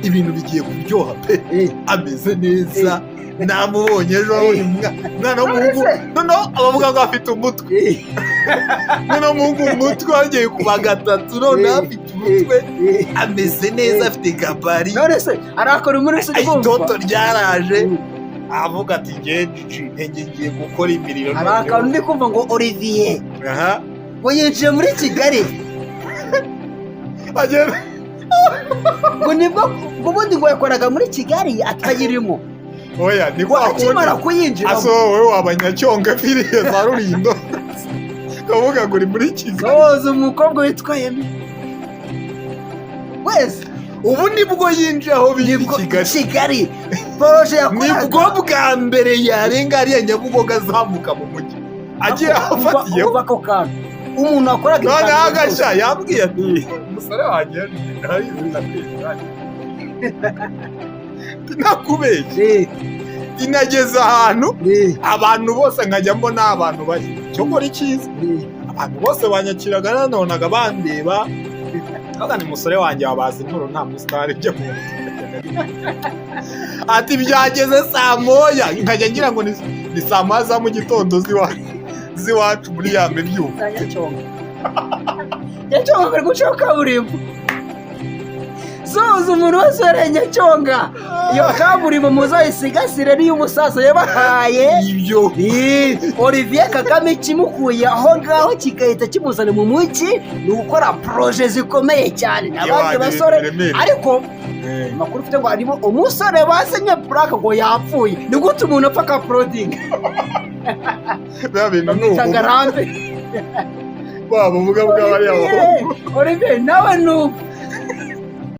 ibintu bigiye kuryoha pe ameze neza namubonye ejo umwana w'umuhungu noneho abavuga ngo afite umutwe noneho umuhungu umutwe wagiye kuba gatatu noneho afite umutwe ameze neza afite gabari none se arakora umuntu wese itoto ryaraje avuga ati ngiye gukora imiriro hari akantu ndi kumva ngo Olivier ngo yinjiye muri Kigali ngo nibwo ubundi ngo yakoraga muri Kigali atayirimo oya ni kwa akimara kuyinjira aso wowe wabanyacyonga firiye za Rulindo kavuga ngo uri muri Kigali soza umukobwa witwaye wese ubu nibwo yinjiye aho biri Kigali proje yakoraga nibwo bwa mbere yarenga ariya Nyabugogo azamuka mu mujyi agiye afatiye ubako kantu umuntu akoraga none agasha yambwiye ati umusore wanjye nakubeshye inageze ahantu abantu bose nkajya mbona abantu bari cyo kora icyiza abantu bose banyakiraga nanonaga bandeba kaga ni umusore wanjye wabazi inkuru nta musitari byo mu ati byageze saa moya nkajya ngira ngo ni saa moya za mu gitondo ziwacu muri ya mibyuka Nyacyonga bari gucaho kaburimbo soza umuntu wese wari Nyacyonga iyo kaburimbo muzayisigasire niyo umusaza yabahaye ibyo Olivier Kagame kimukuye aho ngaho kigahita kimuzana mu mujyi ni ugukora proje zikomeye cyane n'abandi basore ariko makuru ufite ngo harimo umusore basenye purake ngo yapfuye ni gute umuntu apfa ka porodingi baba uvuga bw'abariya Olivier nawe nubu